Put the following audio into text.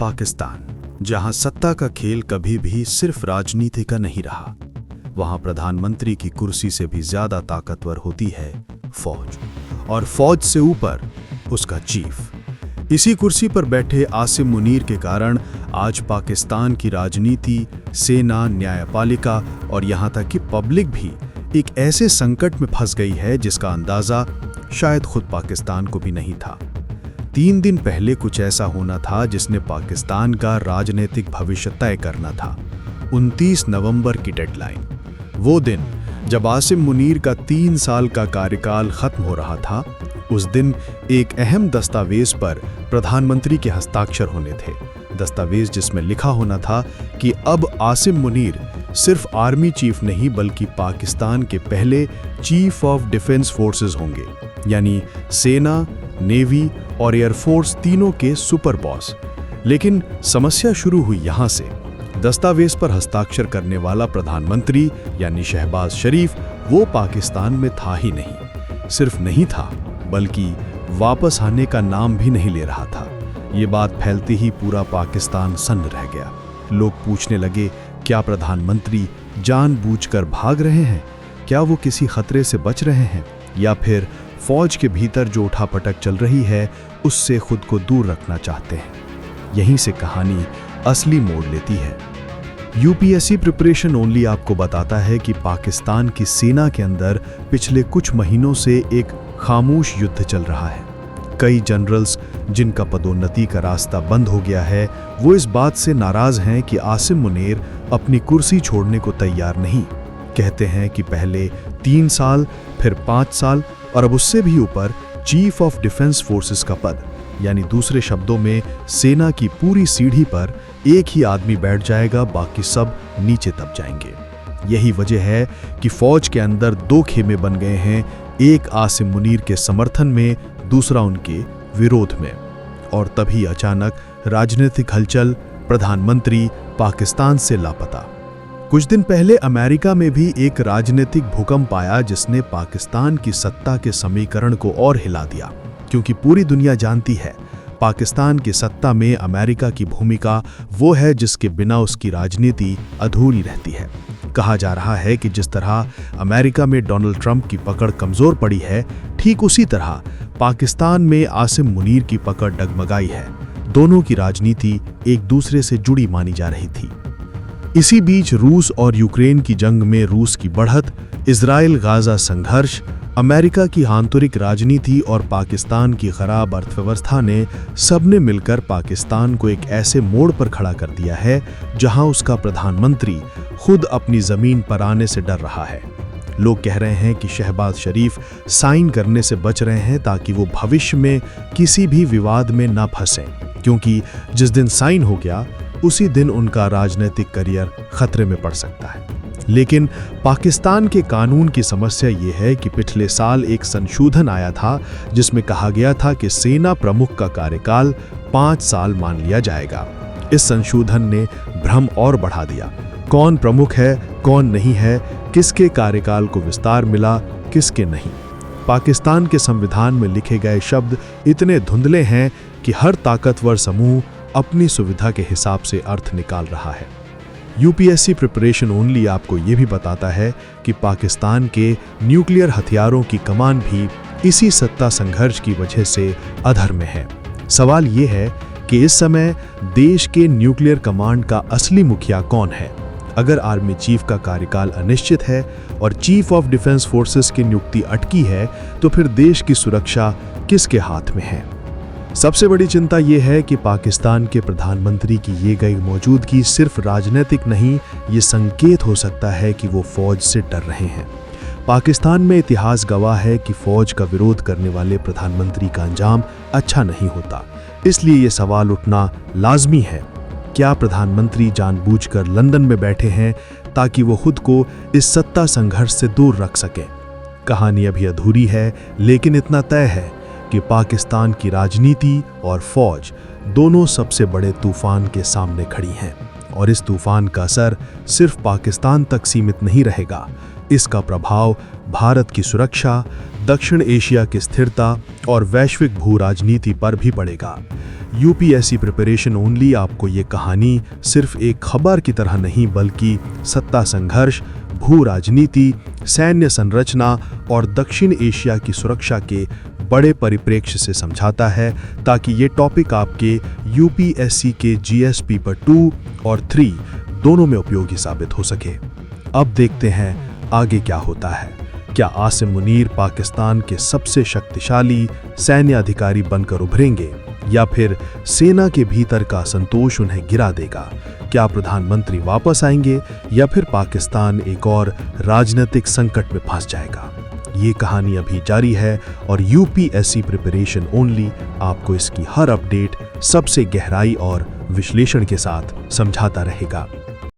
पाकिस्तान, जहां सत्ता का खेल कभी भी सिर्फ राजनीति का नहीं रहा, वहां प्रधानमंत्री की कुर्सी से भी ज्यादा ताकतवर होती है फौज, और फौज से ऊपर उसका चीफ। इसी कुर्सी पर बैठे आसिम मुनीर के कारण आज पाकिस्तान की राजनीति, सेना, न्यायपालिका और यहां तक कि पब्लिक भी एक ऐसे संकट में फंस गई है जिसका अंदाजा शायद खुद पाकिस्तान को भी नहीं था। 3 दिन पहले कुछ ऐसा होना था जिसने पाकिस्तान का राजनीतिक भविष्य तय करना था। 29 नवंबर की डेडलाइन, वो दिन जब आसिम मुनीर का 3 साल का कार्यकाल खत्म हो रहा था। उस दिन एक अहम दस्तावेज पर प्रधानमंत्री के हस्ताक्षर होने थे। दस्तावेज जिसमें लिखा होना था कि अब आसिम मुनीर सिर्फ आर्मी चीफ नहीं बल्कि पाकिस्तान के पहले चीफ ऑफ डिफेंस फोर्सेस होंगे, यानी सेना, नेवी और एयरफोर्स तीनों के सुपर बॉस। लेकिन समस्या शुरू हुई यहां से। दस्तावेज पर हस्ताक्षर करने वाला प्रधानमंत्री यानी शहबाज शरीफ वो पाकिस्तान में था ही नहीं। सिर्फ नहीं था बल्कि वापस आने का नाम भी नहीं ले रहा था। ये बात फैलते ही पूरा पाकिस्तान सन्न रह गया। लोग पूछने लगे, क्या प्रधानमंत्री जानबूझकर भाग रहे हैं? क्या वो किसी खतरे से बच रहे हैं? या फिर फौज के भीतर जो उठापटक चल रही है उससे खुद को दूर रखना चाहते हैं? यहीं से कहानी असली मोड़ लेती है। यूपीएससी प्रिपरेशन ओनली आपको बताता है कि पाकिस्तान की सेना के अंदर पिछले कुछ महीनों से एक खामोश युद्ध चल रहा है। कई जनरल्स जिनका पदोन्नति का रास्ता बंद हो गया है, वो इस बात से नाराज हैं कि आसिम मुनीर अपनी कुर्सी छोड़ने को तैयार नहीं। कहते हैं कि पहले 3 साल, फिर 5 साल और अब उससे भी ऊपर चीफ ऑफ डिफेंस फोर्सेस का पद, यानी दूसरे शब्दों में सेना की पूरी सीढ़ी पर एक ही आदमी बैठ जाएगा, बाकी सब नीचे दब जाएंगे। यही वजह है कि फौज के अंदर 2 खेमे बन गए हैं, एक आसिम मुनीर के समर्थन में, दूसरा उनके विरोध में। और तभी अचानक राजनीतिक हलचल, प्रधानमंत्री पाकिस्तान से लापता। कुछ दिन पहले अमेरिका में भी एक राजनीतिक भूकंप आया जिसने पाकिस्तान की सत्ता के समीकरण को और हिला दिया, क्योंकि पूरी दुनिया जानती है पाकिस्तान की सत्ता में अमेरिका की भूमिका वो है जिसके बिना उसकी राजनीति अधूरी रहती है। कहा जा रहा है कि जिस तरह अमेरिका में डोनाल्ड ट्रंप की पकड़ कमजोर पड़ी है, ठीक उसी तरह पाकिस्तान में आसिम मुनीर की पकड़ डगमगाई है। दोनों की राजनीति एक दूसरे से जुड़ी मानी जा रही थी। इसी बीच रूस और यूक्रेन की जंग में रूस की बढ़त, इजराइल गाजा संघर्ष, अमेरिका की आंतरिक राजनीति और पाकिस्तान की खराब अर्थव्यवस्था ने सबने मिलकर पाकिस्तान को एक ऐसे मोड़ पर खड़ा कर दिया है जहां उसका प्रधानमंत्री खुद अपनी जमीन पर आने से डर रहा है। लोग कह रहे हैं कि शहबाज शरीफ साइन करने से बच रहे हैं ताकि वो भविष्य में किसी भी विवाद में न फंसें, क्योंकि जिस दिन साइन हो गया उसी दिन उनका राजनीतिक करियर खतरे में पड़ सकता है। लेकिन पाकिस्तान के कानून की समस्या ये है कि पिछले साल एक संशोधन आया था जिसमें कहा गया था कि सेना प्रमुख का कार्यकाल 5 साल मान लिया जाएगा। इस संशोधन ने भ्रम और बढ़ा दिया। कौन प्रमुख है, कौन नहीं है, किसके कार्यकाल को विस्तार मिला, किसके नहीं। पाकिस्तान के संविधान में लिखे गए शब्द इतने धुंधले हैं कि हर ताकतवर समूह अपनी सुविधा के हिसाब से अर्थ निकाल रहा है। यूपीएससी प्रिपरेशन ओनली आपको ये भी बताता है कि पाकिस्तान के न्यूक्लियर हथियारों की कमान भी इसी सत्ता संघर्ष की वजह से अधर में है। सवाल ये है कि इस समय देश के न्यूक्लियर कमांड का असली मुखिया कौन है? अगर आर्मी चीफ का कार्यकाल अनिश्चित है और चीफ ऑफ डिफेंस फोर्सेस की नियुक्ति अटकी है, तो फिर देश की सुरक्षा किसके हाथ में है? सबसे बड़ी चिंता यह है कि पाकिस्तान के प्रधानमंत्री की ये गई मौजूदगी सिर्फ राजनीतिक नहीं, ये संकेत हो सकता है कि वो फौज से डर रहे हैं। पाकिस्तान में इतिहास गवाह है कि फौज का विरोध करने वाले प्रधानमंत्री का अंजाम अच्छा नहीं होता। इसलिए ये सवाल उठना लाजमी है, क्या प्रधानमंत्री जानबूझकर लंदन में बैठे हैं ताकि वो खुद को इस सत्ता संघर्ष से दूर रख सकें? कहानी अभी अधूरी है, लेकिन इतना तय है कि पाकिस्तान की राजनीति और फौज दोनों सबसे बड़े तूफान के सामने खड़ी हैं, और इस तूफान का असर सिर्फ पाकिस्तान तक सीमित नहीं रहेगा। इसका प्रभाव भारत की सुरक्षा, दक्षिण एशिया की स्थिरता और वैश्विक भू राजनीति पर भी पड़ेगा। यूपीएससी प्रिपरेशन ओनली आपको ये कहानी सिर्फ एक खबर की तरह नहीं बल्कि सत्ता संघर्ष, भू राजनीति, सैन्य संरचना और दक्षिण एशिया की सुरक्षा के बड़े परिप्रेक्ष्य से समझाता है, ताकि ये टॉपिक आपके यूपीएससी के जीएस पेपर 2 और 3 दोनों में उपयोगी साबित हो सके। अब देखते हैं आगे क्या होता है। क्या आसिम मुनीर पाकिस्तान के सबसे शक्तिशाली सैन्य अधिकारी बनकर उभरेंगे या फिर सेना के भीतर का असंतोष उन्हें गिरा देगा? क्या प्रधानमंत्री वापस आएंगे या फिर पाकिस्तान एक और राजनीतिक संकट में फंस जाएगा? ये कहानी अभी जारी है और यूपीएससी प्रिपरेशन ओनली आपको इसकी हर अपडेट सबसे गहराई और विश्लेषण के साथ समझाता रहेगा।